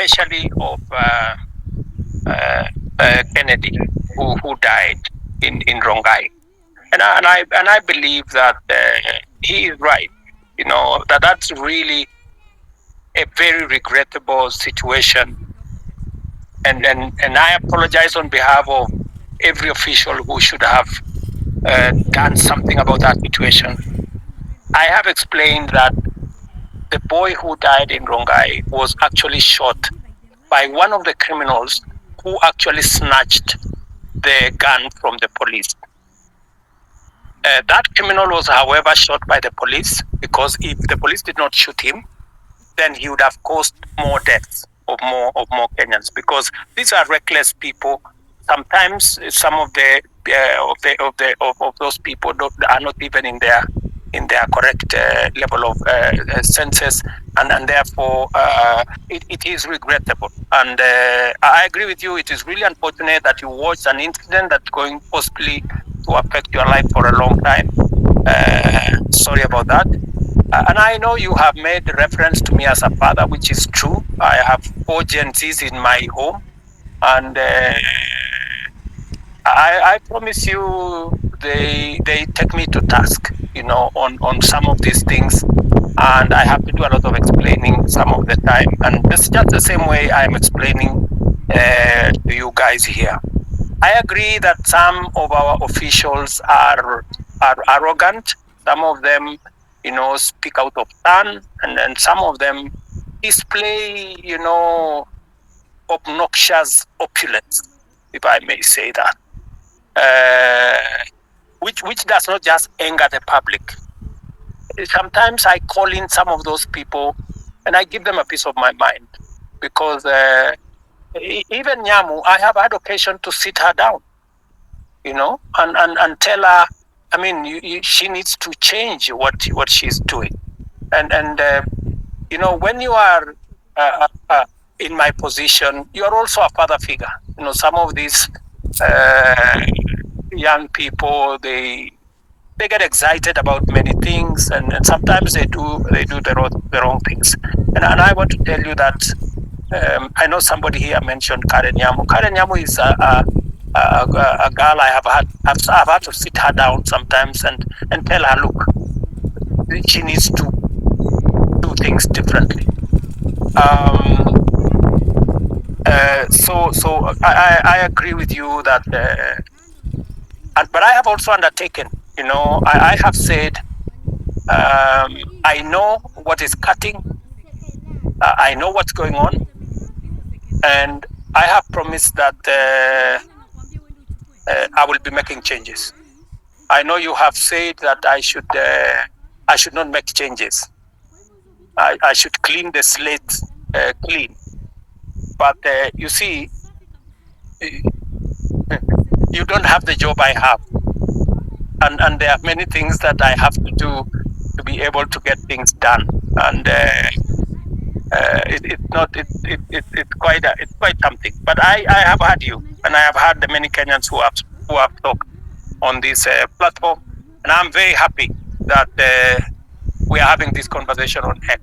especially of Kennedy, who died in Rongai. And I believe that he is right. That's really a very regrettable situation. And I apologize on behalf of every official who should have done something about that situation. I have explained that the boy who died in Rongai was actually shot by one of the criminals who actually snatched the gun from the police. That criminal was, however, shot by the police because if the police did not shoot him, then he would have caused more deaths of more Kenyans, because these are reckless people. Sometimes some of those people are not even in their correct level of senses, and therefore it is regrettable. And I agree with you. It is really unfortunate that you watched an incident that's going possibly to affect your life for a long time. Sorry about that. And I know you have made reference to me as a father, which is true. I have 4 Gen Zs in my home, and I promise you, they take me to task, on some of these things, and I have to do a lot of explaining some of the time. And it's just the same way I am explaining to you guys here. I agree that some of our officials are arrogant. Some of them, speak out of turn, and then some of them display, obnoxious opulence, if I may say that, which does not just anger the public. Sometimes I call in some of those people, and I give them a piece of my mind, because even Nyamu, I have had occasion to sit her down, and tell her, she needs to change what she's doing. And when you are in my position, you are also a father figure. Some of these young people, they get excited about many things, and sometimes they do the wrong things. And I want to tell you that I know somebody here mentioned Karen Nyamu. Karen Nyamu is a girl I've had to sit her down sometimes and tell her, look, she needs to do things differently. So I agree with you that, but I have also undertaken, I have said, I know what is cutting, I know what's going on, and I have promised that I will be making changes. I know you have said that I should not make changes. I should clean the slate clean. But you see, you don't have the job I have, and there are many things that I have to do to be able to get things done. And it's quite something. But I have had you, and I have had the many Kenyans who have talked on this platform, and I'm very happy that we are having this conversation on X.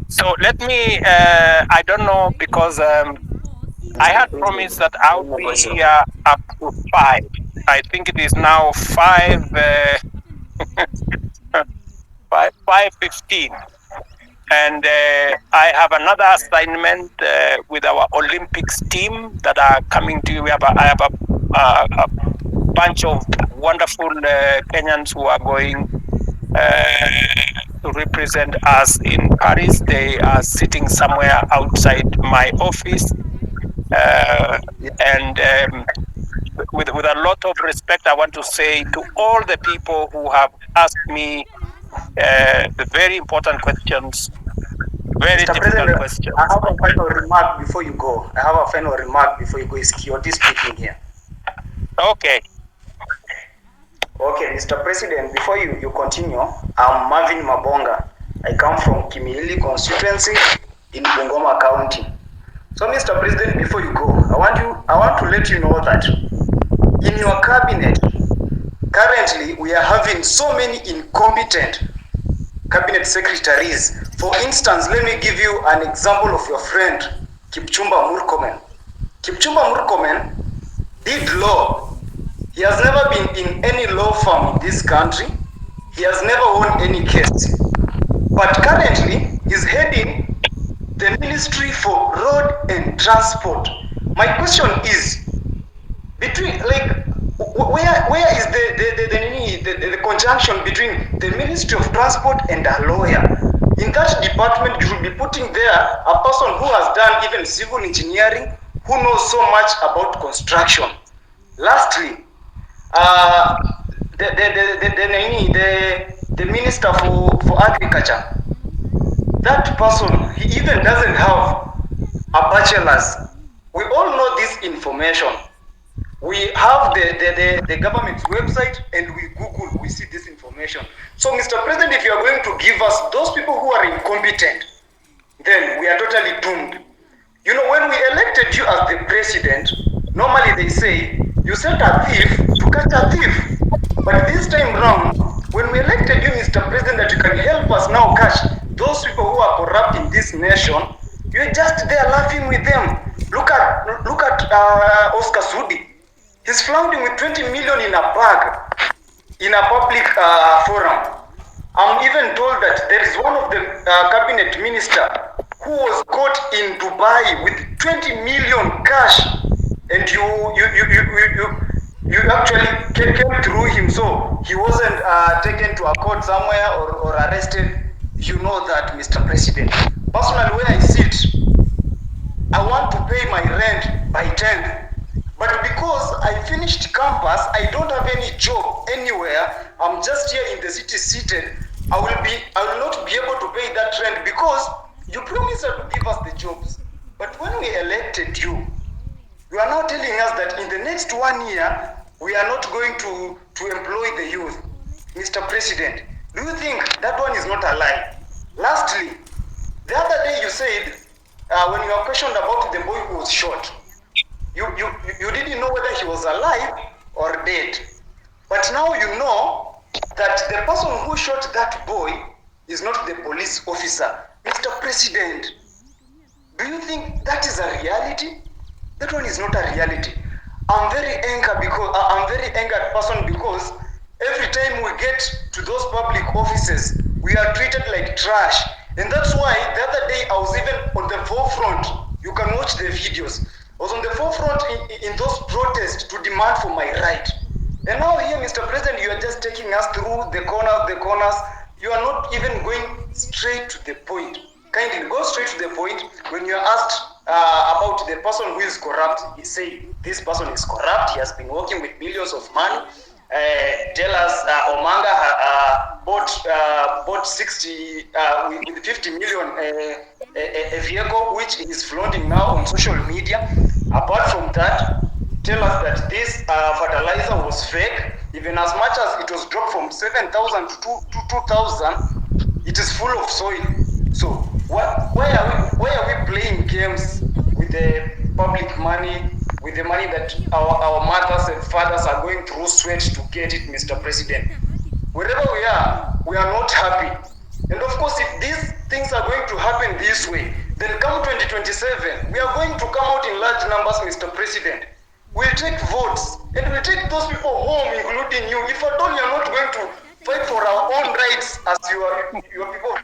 So let me, I don't know, because I had promised that I'll be here up to 5. I think it is now 5:15. And I have another assignment with our Olympics team that are coming to you. I have a bunch of wonderful Kenyans who are going to represent us in Paris. They are sitting somewhere outside my office. And with a lot of respect, I want to say to all the people who have asked me the very important questions, very Mr. difficult President, questions. I have a final remark before you go. Is Kioti speaking here? Okay. Okay, Mr. President, before you continue, I'm Marvin Mabonga. I come from Kimilili constituency in Bungoma County. So, Mr. President, before you go, I want to let you know that in your cabinet, currently we are having so many incompetent cabinet secretaries. For instance, let me give you an example of your friend Kipchumba Murkomen. Kipchumba Murkomen did law. He has never been in any law firm in this country. He has never won any case. But currently, he's heading the Ministry for Road and Transport. My question is, between where is the conjunction between the Ministry of Transport and a lawyer? In that department, you should be putting there a person who has done even civil engineering, who knows so much about construction. Lastly, uh, the Minister for Agriculture, that person, he even doesn't have a bachelor's. We all know this information. We have the government's website and we Google, we see this information. So, Mr. President, if you are going to give us those people who are incompetent, then we are totally doomed. You know, when we elected you as the president, normally they say, you set a thief to catch a thief. But this time round, when we elected you, Mr. President, that you can help us now catch those people who are corrupt in this nation, you're just there laughing with them. Look at Oscar Sudi. He's flaunting with 20 million in a bag in a public forum. I'm even told that there is one of the cabinet minister who was caught in Dubai with 20 million cash, and you actually came through him, so he wasn't taken to a court somewhere or arrested. You know that, Mr. President. Personally, where I sit, I want to pay my rent by 10th. But because I finished campus, I don't have any job anywhere. I'm just here in the city seated. I will not be able to pay that rent because you promised to give us the jobs. But when we elected you, you are now telling us that in the next 1 year, we are not going to employ the youth. Mr. President, do you think that one is not a lie? Lastly, the other day you said, when you were questioned about the boy who was shot, you didn't know whether he was alive or dead. But now you know that the person who shot that boy is not the police officer. Mr. President, do you think that is a reality? That one is not a reality. I'm very angered person because every time we get to those public offices, we are treated like trash. And that's why the other day I was even on the forefront. You can watch the videos. I was on the forefront in those protests to demand for my right. And now here, Mr. President, you are just taking us through the corners. You are not even going straight to the point. Kindly go straight to the point. When you are asked about the person who is corrupt, he say this person is corrupt. He has been working with millions of money. Tell us, Omanga bought 60 with 50 million a vehicle which is flaunting now on social media. Apart from that, tell us that this fertilizer was fake. Even as much as it was dropped from 7,000 to 2,000, it is full of soil. So why are we playing games with the public money, with the money that our mothers and fathers are going through sweat to get it, Mr. President? Wherever we are not happy. And of course, if these things are going to happen this way, then come 2027, we are going to come out in large numbers, Mr. President. We'll take votes and we'll take those people home, including you. If at all you're not going to fight for our own rights as your people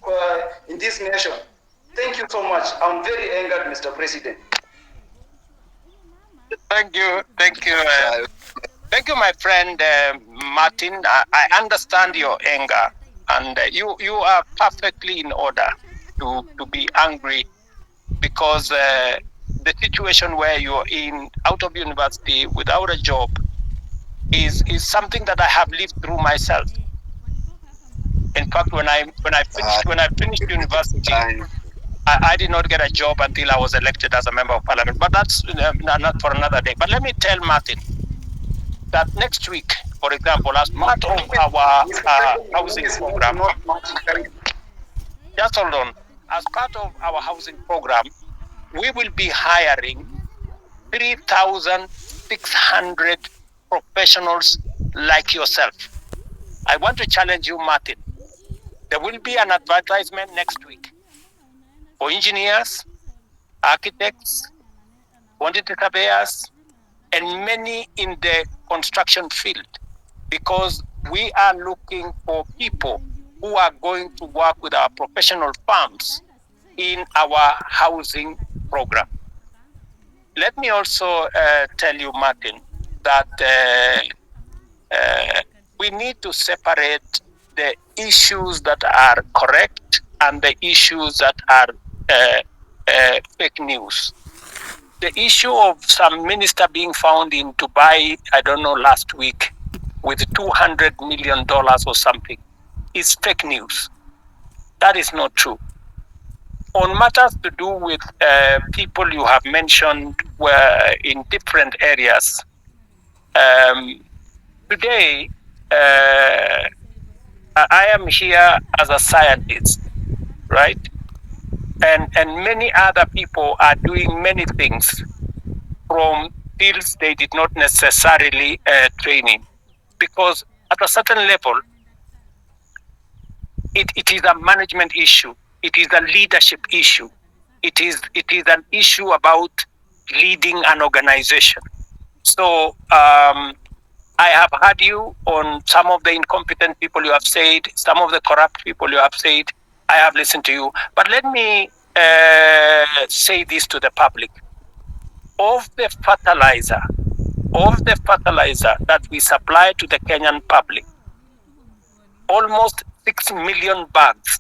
in this nation. Thank you so much. I'm very angered, Mr. President. Thank you. Thank you, my friend Martin. I understand your anger, and you are perfectly in order to be angry because the situation where you're in out of university without a job is something that I have lived through myself. In fact, when I finished university, I did not get a job until I was elected as a member of parliament. But that's not for another day. But let me tell Martin that next week, for example, as part of our housing program, just hold on. As part of our housing program, we will be hiring 3,600 professionals like yourself. I want to challenge you, Martin. There will be an advertisement next week for engineers, architects, quantity surveyors, and many in the construction field, because we are looking for people who are going to work with our professional firms in our housing program. Let me also tell you, Martin, that we need to separate the issues that are correct and the issues that are fake news. The issue of some minister being found in Dubai, I don't know, last week with $200 million or something is fake news. That is not true. On matters to do with people you have mentioned were in different areas, um, today I am here as a scientist, right? And many other people are doing many things from fields they did not necessarily train in, because at a certain level, it is a management issue. It is a leadership issue. It is an issue about leading an organization. So I have heard you on some of the incompetent people you have said, some of the corrupt people you have said. I have listened to you. But let me say this to the public. Of the fertilizer that we supply to the Kenyan public, almost 6 million bags,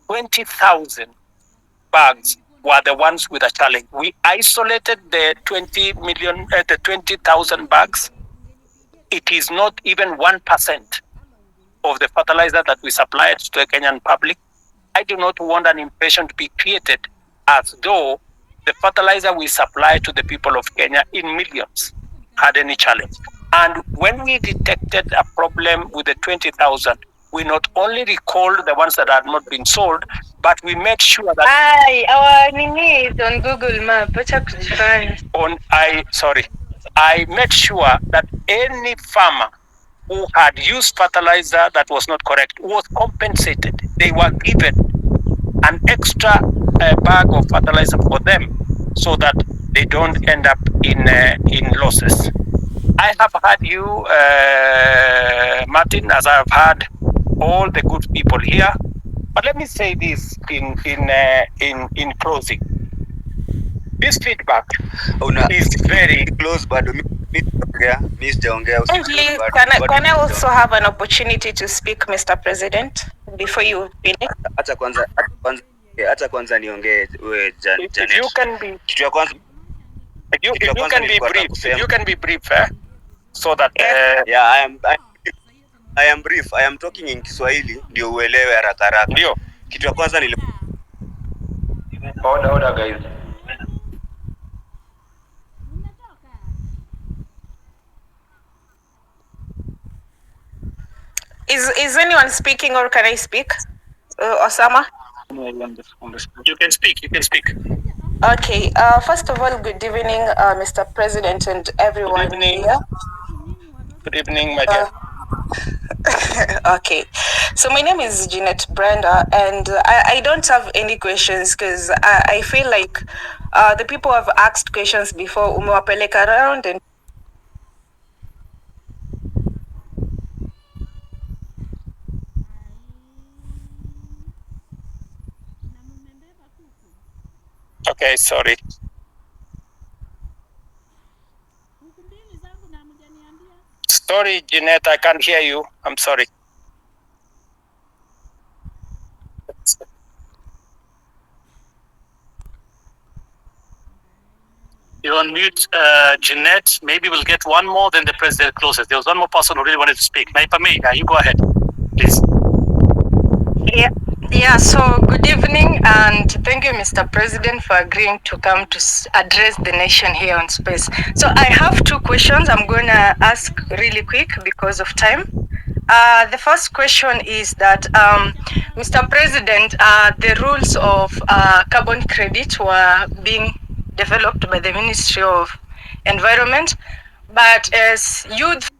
20,000 bags were the ones with a challenge. We isolated the 20,000 bags. It is not even 1% of the fertilizer that we supplied to the Kenyan public. I do not want an impression to be created as though the fertilizer we supply to the people of Kenya in millions had any challenge. And when we detected a problem with the 20,000, we not only recalled the ones that had not been sold, but we made sure that our Nini is on Google Map. I made sure that any farmer who had used fertilizer that was not correct was compensated. They were given an extra bag of fertilizer for them, so that they don't end up in losses. I have heard you, Martin, as I have heard all the good people here. But let me say this in closing. This feedback is very close, but can I also have an opportunity to speak, Mr. President, before you finish? Acha kwanza niongee wewe Janet. If you can be, Kitu ya kwanza if you can be brief, if you can be brief, so that yeah, I am brief. I am talking in Kiswahili ndio uelewe haraka haraka. Ndio. Kitu ya kwanza order guys. Is anyone speaking, or can I speak? Osama? You can speak. You can speak. Okay. First of all, good evening, Mr. President and everyone good evening here. Good evening, my dear. Okay. So my name is Jeanette Brenda, and I don't have any questions because I feel like the people have asked questions before. Umewapeleka around and okay, sorry. Sorry, Jeanette, I can't hear you. I'm sorry. You're on mute, Jeanette. Maybe we'll get one more, then the president closes. There was one more person who really wanted to speak. Naipa Mega, you go ahead, please. Yeah, so good evening, and thank you, Mr. President, for agreeing to come to address the nation here on space. So I have two questions I'm going to ask really quick because of time. The first question is that, Mr. President, the rules of carbon credit were being developed by the Ministry of Environment, but as youth